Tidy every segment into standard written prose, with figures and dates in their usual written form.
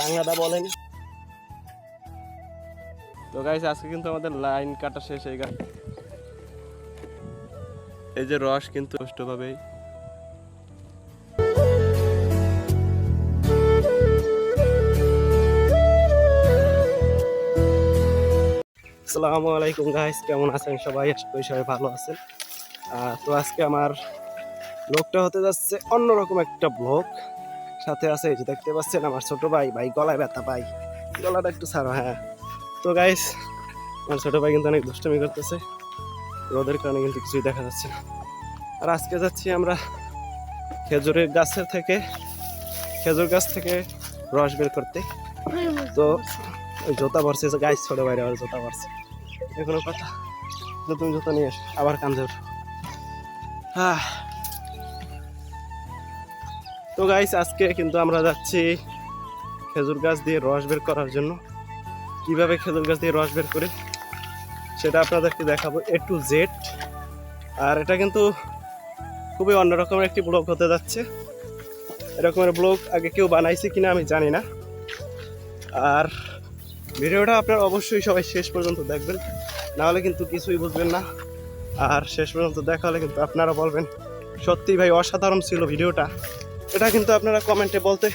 বাংলাটা বলেন। তো গাইস আজকে কিন্তু আমাদের লাইন কাটা শেষ হয়ে গেল। এই যে রস কিন্তু সুষ্ঠুভাবেই আসসালামু আলাইকুম গাইস, কেমন আছেন সবাই? আশা করি সবাই ভালো আছেন। তো আজকে আমার ব্লগটা হতে যাচ্ছে অন্যরকম একটা ব্লগ। সাথে আছে এই যে দেখতে পাচ্ছেন আমার ছোট ভাই। ভাই গলায় ব্যথা, ভাই গলাটা একটু ছাড়ো। হ্যাঁ, তো গাইস আমার ছোট ভাই কিন্তু অনেক দুষ্টামি করতেছে, রোদের কারণে কিন্তু কিছুই দেখা যাচ্ছে না। আর আজকে যাচ্ছি আমরা খেজুর গাছ থেকে রস বের করতে। তো ওই জোতা ভরছে গাইস, ছোট ভাইরা আর জোতা ভরছে। এখনো কথা, তুমি জুতো নিয়ে এসো, আবার কান্দে ওঠো। তো গাইস আজকে কিন্তু আমরা যাচ্ছি খেজুর গাছ দিয়ে রস বের করার জন্য। কিভাবে খেজুর গাছ দিয়ে রস বের করে সেটা আপনাদেরকে দেখাবো A to Z। আর এটা কিন্তু খুবই অন্যরকমের একটি ব্লগ হতে যাচ্ছে। এরকমের ব্লগ আগে কেউ বানাইছে কিনা আমি জানি না। আর ভিডিওটা আপনারা অবশ্যই সবাই শেষ পর্যন্ত দেখবেন, নাহলে কিন্তু কিছুই বুঝবেন না। আর শেষ পর্যন্ত দেখা হলে কিন্তু আপনারা বলবেন সত্যি ভাই অসাধারণ ছিল ভিডিওটা। এটা কিন্তু আপনারা কমেন্টে বলতে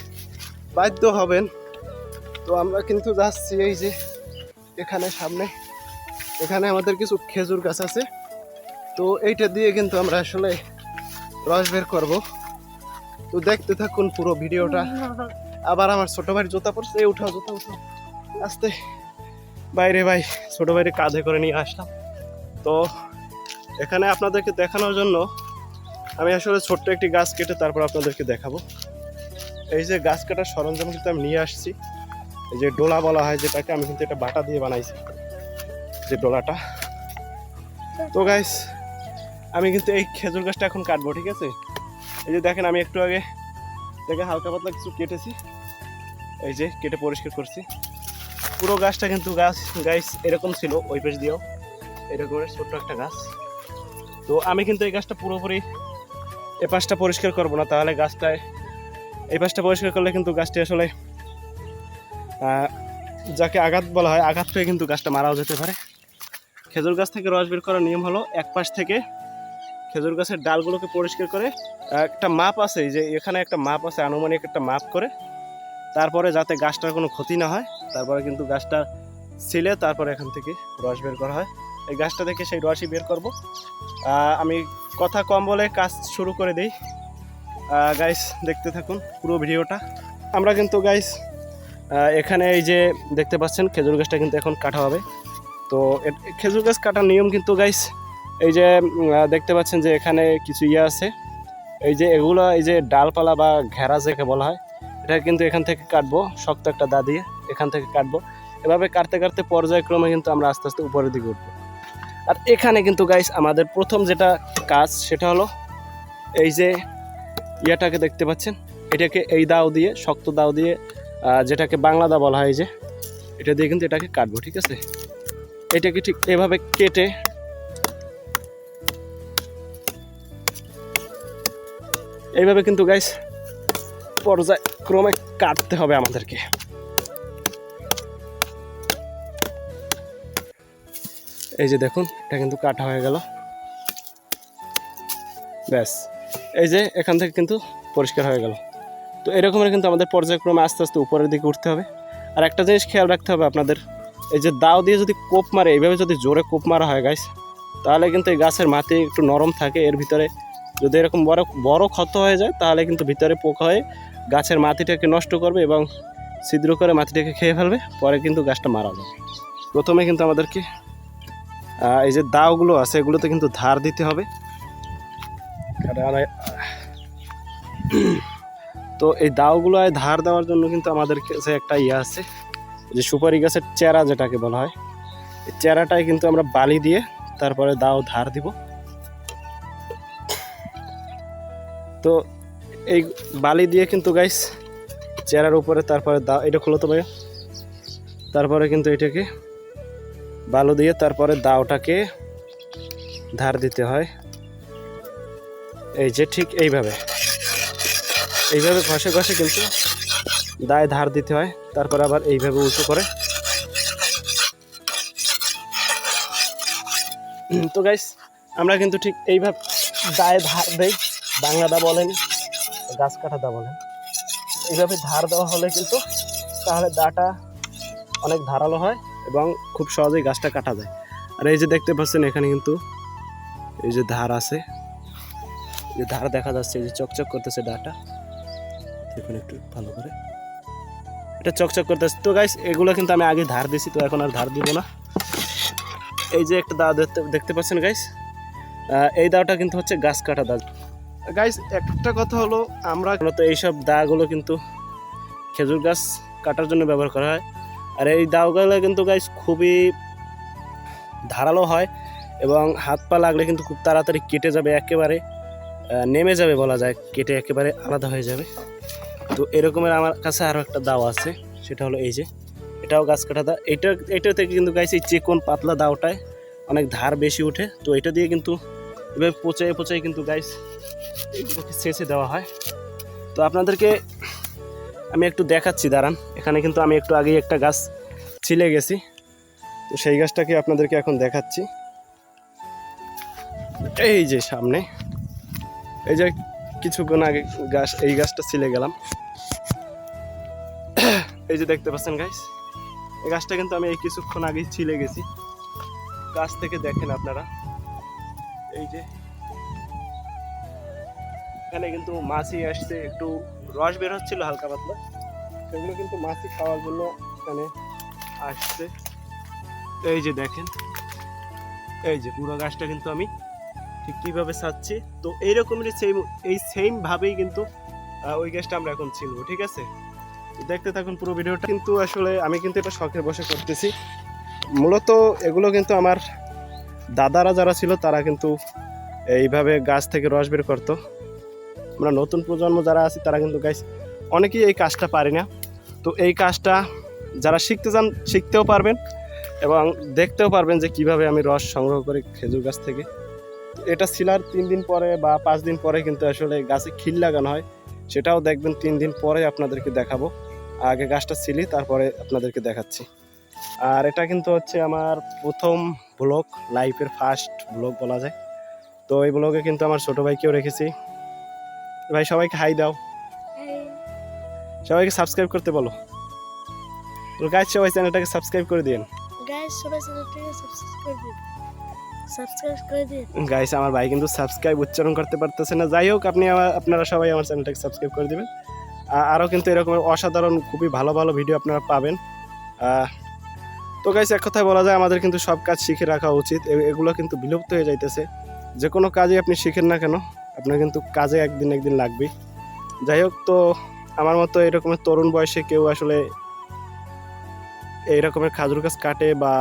বাধ্য হবেন। তো আমরা কিন্তু যাচ্ছি এই যে এখানে আমাদের কিছু খেজুর গাছ আছে। তো এইটা দিয়ে কিন্তু আমরা আসলে রস বের করবো। তো দেখতে থাকুন পুরো ভিডিওটা। আবার আমার ছোট ভাইয়ের জুতা পড়ছে, উঠাও জুতা উঠাও আস্তে। বাইরে ভাই ছোট ভাইয়ের কাঁধে করে নিয়ে আসলাম। তো এখানে আপনাদেরকে দেখানোর জন্য আমি আসলে ছোট্ট একটি গাছ কেটে তারপর আপনাদেরকে দেখাবো। এই যে গাছ কাটার সরঞ্জাম কিন্তু আমি নিয়ে আসছি। এই যে ডোলা বলা হয় যেটাকে, আমি কিন্তু এটা বাটা দিয়ে বানাইছি, যে ডোলাটা। তো গাইস আমি কিন্তু এই খেজুর গাছটা এখন কাটবো, ঠিক আছে? এই যে দেখেন আমি একটু আগে থেকে হালকা পাতলা কিছু কেটেছি, এই যে কেটে পরিষ্কার করছি। পুরো গাছটা কিন্তু গাইস এরকম ছিল, ওই পাশ দিয়েও এরকমের ছোট্ট একটা গাছ। তো আমি কিন্তু এই গাছটা পুরোপুরি এ পাশটা পরিষ্কার করবো না, তাহলে গাছটায় এই পাশটা পরিষ্কার করলে কিন্তু গাছটি আসলে যাকে আঘাত বলা হয়, আঘাত পেয়ে কিন্তু গাছটা মারাও যেতে পারে। খেজুর গাছ থেকে রস বের করার নিয়ম হলো এক পাশ থেকে খেজুর গাছের ডালগুলোকে পরিষ্কার করে একটা মাপ আছে, এই যে এখানে একটা মাপ আছে, আনুমানিক একটা মাপ করে তারপরে যাতে গাছটার কোনো ক্ষতি না হয়, তারপরে কিন্তু গাছটা ছিলে তারপরে এখান থেকে রস বের করা হয়। এই গাছটা থেকে সেই রসই বের করব। আমি কথা কম বলে কাজ শুরু করে দিই। গাইস দেখতে থাকুন পুরো ভিডিওটা। আমরা কিন্তু গাইস এখানে এই যে দেখতে পাচ্ছেন খেজুর গাছটা কিন্তু এখন কাটা হবে। তো খেজুর গাছ কাটার নিয়ম কিন্তু গাইস এই যে দেখতে পাচ্ছেন যে এখানে কিছু ইয়ে আছে, এই যে এগুলো এই যে ডালপালা বা ঘেরা যাকে বলা হয়, এটা কিন্তু এখান থেকে কাটবো, শক্ত একটা দা দিয়ে এখান থেকে কাটবো। এভাবে কাটতে কাটতে পর্যায়ক্রমে কিন্তু আমরা আস্তে আস্তে উপরের দিকে উঠবো। আর এখানে কিন্তু গাইস আমাদের প্রথম যেটা কাজ সেটা হলো এই যে ইয়াটাকে দেখতে পাচ্ছেন, এটাকে এই দাও দিয়ে, শক্ত দাও দিয়ে, যেটাকে বাংলা দা বলা হয়, যে এটা দিয়ে কিন্তু এটাকে কাটবো, ঠিক আছে? এটাকে ঠিক এভাবে কেটে এইভাবে কিন্তু গাইস পর্যায়ক্রমে কাটতে হবে আমাদেরকে। এই যে দেখুন এটা কিন্তু কাটা হয়ে গেল, ব্যাস। এই যে এখান থেকে কিন্তু পরিষ্কার হয়ে গেল। তো এরকমের কিন্তু আমাদের পর্যায়ক্রমে আস্তে আস্তে উপরের দিকে উঠতে হবে। আর একটা জিনিস খেয়াল রাখতে হবে আপনাদের, এই যে দাও দিয়ে যদি কোপ মারে, এইভাবে যদি জোরে কোপ মারা হয় গাইস, তাহলে কিন্তু এই গাছের মাটি একটু নরম থাকে, এর ভিতরে যদি এরকম বড় ক্ষত হয়ে যায় তাহলে কিন্তু ভিতরে পোকা হয়ে গাছের মাটিটাকে নষ্ট করবে এবং ছিদ্র করে মাটিটাকে খেয়ে ফেলবে, পরে কিন্তু গাছটা মারা যাবে। প্রথমে কিন্তু আমাদেরকে এই যে দাওগুলো আছে এগুলোতে কিন্তু ধার দিতে হবে। তো এই দাওগুলো ধার দেওয়ার জন্য কিন্তু আমাদের কাছে একটা ইয়ে আছে, যে সুপারি গাছের চেরা যেটাকে বলা হয়, এই চেরাটাই কিন্তু আমরা বালি দিয়ে তারপরে দাও ধার দিব। তো এই বালি দিয়ে কিন্তু গাইস চেরার উপরে তারপরে দাও, এটা খুলো তো ভাই, তারপরে কিন্তু এটাকে বালু দিয়ে তারপরে দাওটাকে ধার দিতে হয়। এই যে ঠিক এইভাবে ঘষে ঘষে কিন্তু দায় ধার দিতে হয়, তারপর আবার এইভাবে উঁচু করে। তো গাইস আমরা কিন্তু ঠিক এইভাবে দায় ধার দেই, বাংলা দা বলেন, গাছ কাটা দা বলেন। এইভাবে ধার দেওয়া হলে কিন্তু তাহলে দাটা অনেক ধারালো হয় এবং খুব সহজেই গাছটা কাটা যায়। আর এই যে দেখতে পাচ্ছেন এখানে কিন্তু এই যে ধার আছে, যে ধার দেখা যাচ্ছে, এই যে চকচক করতেছে দাটা, দেখুন একটু ভালো করে, এটা চকচক করতেছে। তো গাইস এগুলো কিন্তু আমি আগে ধার দিছি, তো এখন আর ধার দিব না। এই যে একটা দা দেখতে পাচ্ছেন গাইস, এই দাটা কিন্তু হচ্ছে গাছ কাটা দা। গাইস একটা কথা হলো, আমরা তো এইসব দাগুলো কিন্তু খেজুর গাছ কাটার জন্য ব্যবহার করা হয়। আর এই দাগুলো কিন্তু গাইস খুবই ধারালো হয় এবং হাত পা লাগলে কিন্তু খুব তাড়াতাড়ি কেটে যাবে, একেবারে নেমে যাবে বলা যায়, কেটে একেবারে আলাদা হয়ে যাবে। তো এরকমের আমার কাছে আরও একটা দাও আছে, সেটা হলো এই যে, এটাও গাছ কাটা দা। এটা থেকে কিন্তু গাইস এই চিকন পাতলা দাওটায় অনেক ধার বেশি উঠে, তো এটা দিয়ে কিন্তু এভাবে পচাই পচাই কিন্তু গাইস এগুলোকে ছেঁচে দেওয়া হয়। তো আপনাদেরকে আমি একটু দেখাচ্ছি, দাঁড়ান। এখানে কিন্তু আমি একটু আগেই একটা গাছ ছিলে গেছি, তো সেই গাছটাকে আপনাদেরকে এখন দেখাচ্ছি। এই যে সামনে, এই যে কিছুক্ষণ আগে এই গাছটা ছিলে গেলাম, এই যে দেখতে পাচ্ছেন গাইস, এই গাছটা কিন্তু আমি এই কিছুক্ষণ আগেই ছিলে গেছি। গাছ থেকে দেখেন আপনারা, এই যে এখানে কিন্তু মাছি আসছে, একটু রস বের হচ্ছিল হালকা পাতলা, সেগুলো কিন্তু মাছি খাওয়ার জন্য এখানে আসছে। এই যে দেখেন, এই যে পুরো গাছটা কিন্তু আমি ঠিক কীভাবে ছাড়ছি, তো এইরকমেরই সেম ভাবেই কিন্তু ওই গাছটা আমরা এখন ছিলব, ঠিক আছে? দেখতে থাকুন পুরো ভিডিওটা। কিন্তু আসলে আমি কিন্তু এটা শখের বসে করতেছি, মূলত এগুলো কিন্তু আমার দাদারা যারা ছিল তারা কিন্তু এইভাবে গাছ থেকে রস বের করতো। আমরা নতুন প্রজন্ম যারা আছি তারা কিন্তু গাছ অনেকেই এই কাজটা পারি না, তো এই কাজটা যারা শিখতে চান শিখতেও পারবেন এবং দেখতেও পারবেন যে কিভাবে আমি রস সংগ্রহ করি খেজুর গাছ থেকে। এটা ছিলার 3 দিন পরে বা 5 দিন পরে কিন্তু আসলে গাছে খিল লাগানো হয়, সেটাও দেখবেন 3 দিন পরে আপনাদেরকে দেখাবো। আগে গাছটা ছিলি তারপরে আপনাদেরকে দেখাচ্ছি। আর এটা কিন্তু হচ্ছে আমার প্রথম ব্লগ, লাইফের ফার্স্ট ব্লগ বলা যায়। তো এই ব্লগে কিন্তু আমার ছোট ভাইকেও রেখেছি। ভাই সবাইকে হাই দাও, সবাইকে সাবস্ক্রাইব করতে বলো। তো গাইস সবাই চ্যানেলটাকে সাবস্ক্রাইব করে দিন। গাইস আমার ভাই কিন্তু সাবস্ক্রাইব উচ্চারণ করতে পারতেছে না, যাই হোক আপনারা সবাই আমার চ্যানেলটাকে সাবস্ক্রাইব করে দিবেন। আরও কিন্তু এরকম অসাধারণ খুবই ভালো ভালো ভিডিও আপনারা পাবেন। তো গাইস এক কথায় বলা যায় আমাদের কিন্তু সব কাজ শিখে রাখা উচিত, এগুলো কিন্তু বিলুপ্ত হয়ে যাইতেছে। যে কোনো কাজে আপনি শিখেন না কেন, আপনার কিন্তু কাজে একদিন লাগবেই। যাই হোক, তো আমার মতো এরকমের তরুণ বয়সে কেউ আসলে এই রকমের খেজুর গাছ কাটে বা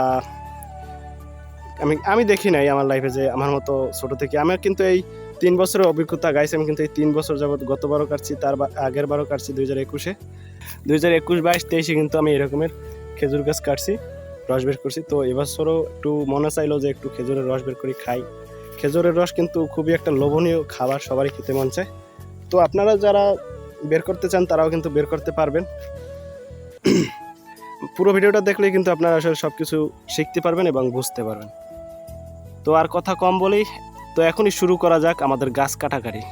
আমি দেখি নাই আমার লাইফে, যে আমার মতো ছোট থেকে। আমার কিন্তু এই 3 বছরের অভিজ্ঞতা গাইছে, আমি কিন্তু এই 3 বছর যাবত, গতবারও কাটছি, তার আগের বারও কাটছি 2021-এ, 2021, 22, 23-এ কিন্তু আমি এরকমের খেজুর গাছ কাটছি, রস বের করছি। তো এবছরও একটু মনে চাইলো যে একটু খেজুরের রস বের করে খাই। খেজুরের রস কিন্তু খুবই একটা লোভনীয় খাবার, সবারই খেতে মন চায়। তো আপনারা যারা বের করতে চান তারাও কিন্তু বের করতে পারবেন। পুরো ভিডিওটা দেখলেই কিন্তু আপনারা আসলে সব কিছু শিখতে পারবেন এবং বুঝতে পারবেন। তো আর কথা কম বলেই, তো এখনই শুরু করা যাক আমাদের গাছ কাটাকারি।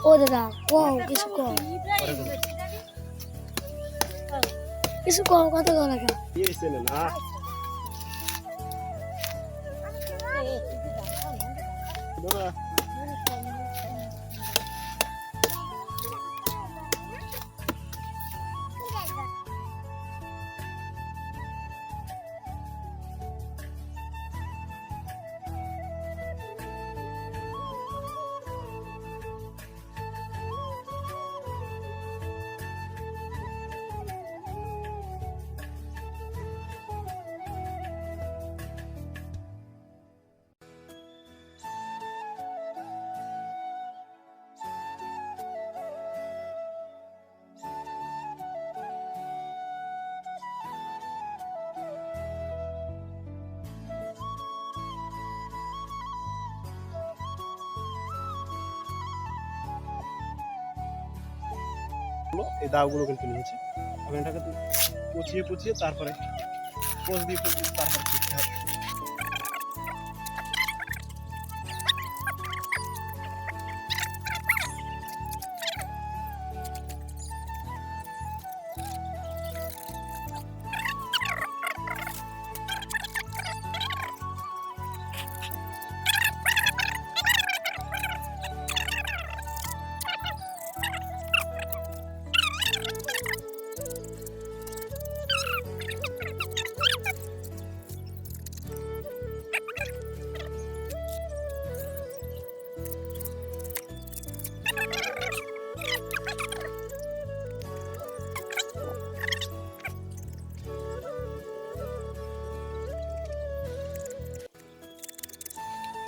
ও দাদা কম কিছু কম কত লাগে না এই দাওগুলো কিন্তু নিয়েছি। এখন এটাকে পচিয়ে পচিয়ে তারপরে পোজ দিয়ে তারপরে করতে হবে।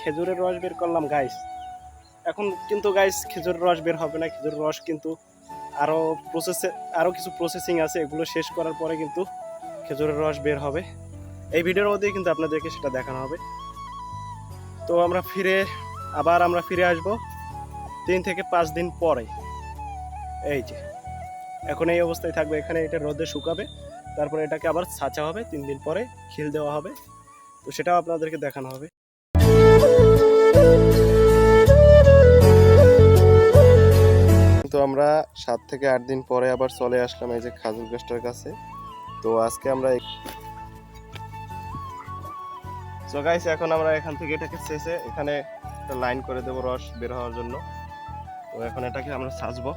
খেজুরের রস বের করলাম গাইস। এখন কিন্তু গাইস খেজুরের রস বের হবে না, খেজুরের রস কিন্তু আরও কিছু প্রসেসিং আছে, এগুলো শেষ করার পরে কিন্তু খেজুরের রস বের হবে। এই ভিডিওর মধ্যেই কিন্তু আপনাদেরকে সেটা দেখানো হবে। তো আমরা ফিরে আসব 3 থেকে 5 দিন পরে। এই যে এখন এই অবস্থায় থাকবে, এখানে এটা রোদে শুকাবে, তারপরে এটাকে আবার ছাঁচা হবে, 3 দিন পরে খিল দেওয়া হবে। তো সেটাও আপনাদেরকে দেখানো হবে। তো আমরা 7 থেকে 8 দিন পরে আবার চলে আসলাম এই যে খেজুর গাছটার কাছে। তো আজকে আমরা এখন আমরা এখান থেকে এটাকে চেঁচে এখানে একটা লাইন করে দেবো রস বের হওয়ার জন্য। তো এখন এটাকে আমরা ছাঁচবো।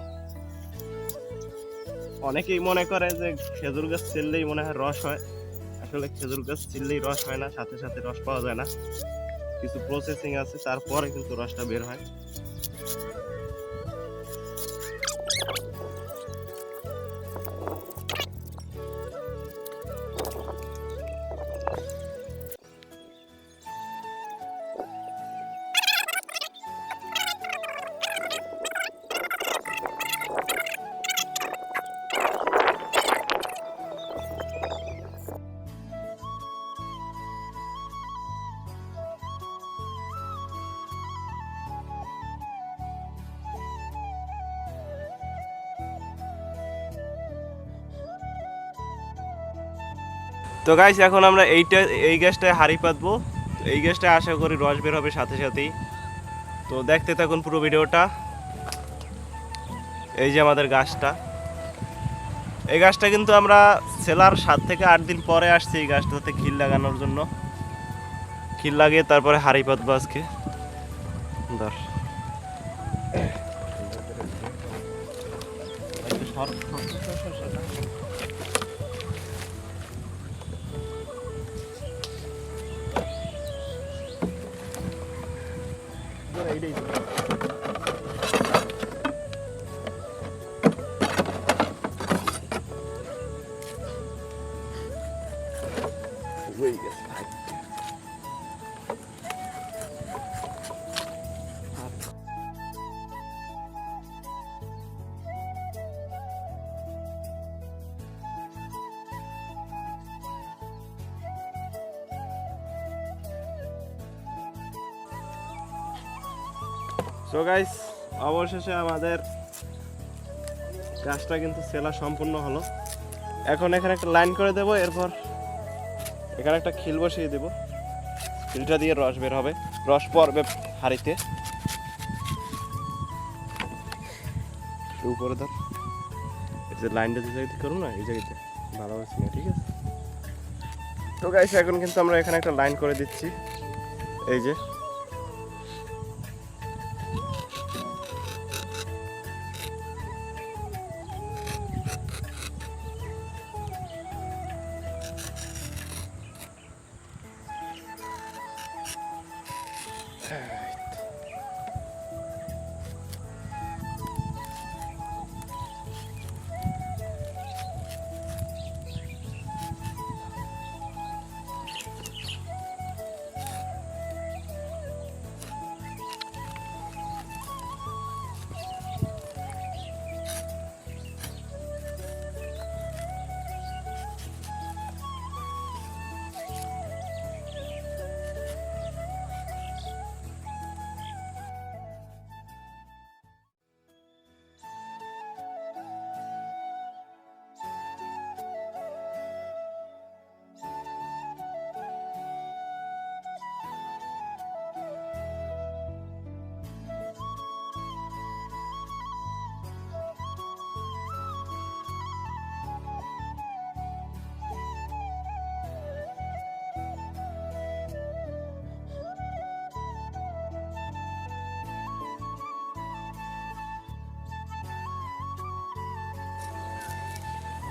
অনেকেই মনে করে যে খেজুর গাছ ছিললেই মনে হয় রস হয়, আসলে খেজুর গাছ ছিললেই রস হয় না, সাথে সাথে রস পাওয়া যায় না, কিছু প্রসেসিং আছে, তারপরে কিন্তু রসটা বের হয়। তো গাইস এখন আমরা এই গ্যাসটায় হাঁড়ি পাতবো। এই গ্যাসটায় আশা করি রস বের হবে সাথে সাথেই। তো দেখতে থাকুন পুরো ভিডিওটা। এই যে আমাদের গাছটা, এই গাছটা কিন্তু আমরা সেলার 7 থেকে 8 দিন পরে আসছি এই গাছটাতে খিল লাগানোর জন্য। খিল লাগিয়ে তারপরে হাঁড়ি পাতবো আজকে। সো গাইস অবশেষে আমাদের গাছটা কিন্তু সেলা সম্পূর্ণ হলো। এখন এখানে একটা লাইন করে দেবো, এরপর এখানে একটা খিল বসিয়ে দেবো, খিলটা দিয়ে রস বের হবে, রস পড়বে হাঁড়িতে। উপরে ধর এই যে লাইনটা যে জায়গাতে করুন না, এই জায়গাতে ভালো হচ্ছে না, ঠিক আছে। তো গাইস এখন কিন্তু আমরা এখানে একটা লাইন করে দিচ্ছি, এই যে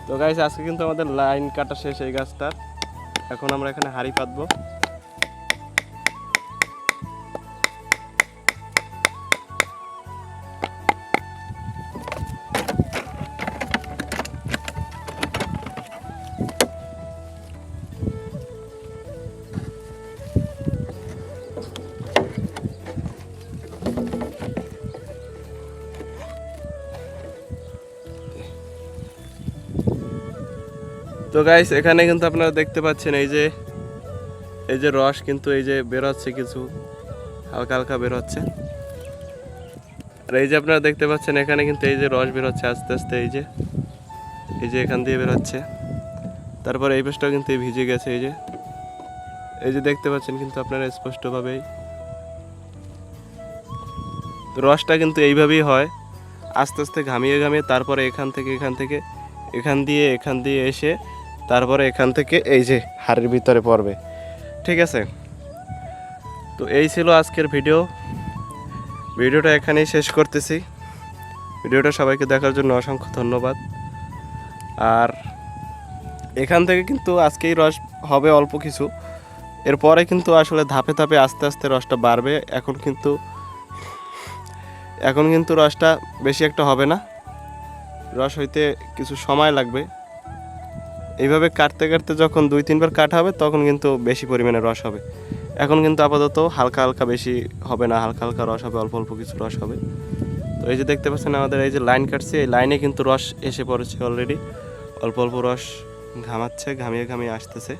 তো গাইস আজকে কিন্তু আমাদের লাইন কাটা শেষ এই গাছটার। এখন আমরা এখানে হাঁড়ি পাতবো। তো গাইস এখানে কিন্তু আপনারা দেখতে পাচ্ছেন এই যে রস কিন্তু এই যে বের হচ্ছে, কিছু হালকা হালকা বের হচ্ছে। আর এই যে আপনারা দেখতে পাচ্ছেন এখানে কিন্তু এই যে রস বের হচ্ছে আস্তে আস্তে, এই যে এখান দিয়ে বের হচ্ছে। তারপরে এই পাশটাও কিন্তু ভিজে গেছে, এই যে দেখতে পাচ্ছেন কিন্তু আপনারা স্পষ্টভাবেই। তো রসটা কিন্তু এইভাবেই হয়, আস্তে আস্তে ঘামিয়ে ঘামিয়ে তারপরে এখান থেকে এখান দিয়ে এসে তারপরে এখান থেকে এই যে হাড়ির ভিতরে পড়বে। ঠিক আছে, তো এই ছিল আজকের ভিডিওটা এখানেই শেষ করতেছি। ভিডিওটা সবাইকে দেখার জন্য অসংখ্য ধন্যবাদ। আর এখান থেকে কিন্তু আজকেই রস হবে অল্প কিছু, এরপরে কিন্তু আসলে ধাপে ধাপে আস্তে আস্তে রসটা বাড়বে। এখন কিন্তু রসটা বেশি একটা হবে না, রস হইতে কিছু সময় লাগবে। এইভাবে কাটতে কাটতে যখন 2-3 বার কাটা হবে তখন কিন্তু বেশি পরিমাণে রস হবে। এখন কিন্তু আপাতত হালকা হালকা, বেশি হবে না, হালকা হালকা রস হবে, অল্প অল্প কিছু রস হবে। তো এই যে দেখতে পাচ্ছেন আমাদের এই যে লাইন কাটছে, এই লাইনে কিন্তু রস এসে পড়েছে অলরেডি, অল্প অল্প রস ঘামিয়ে ঘামিয়ে আসতেছে।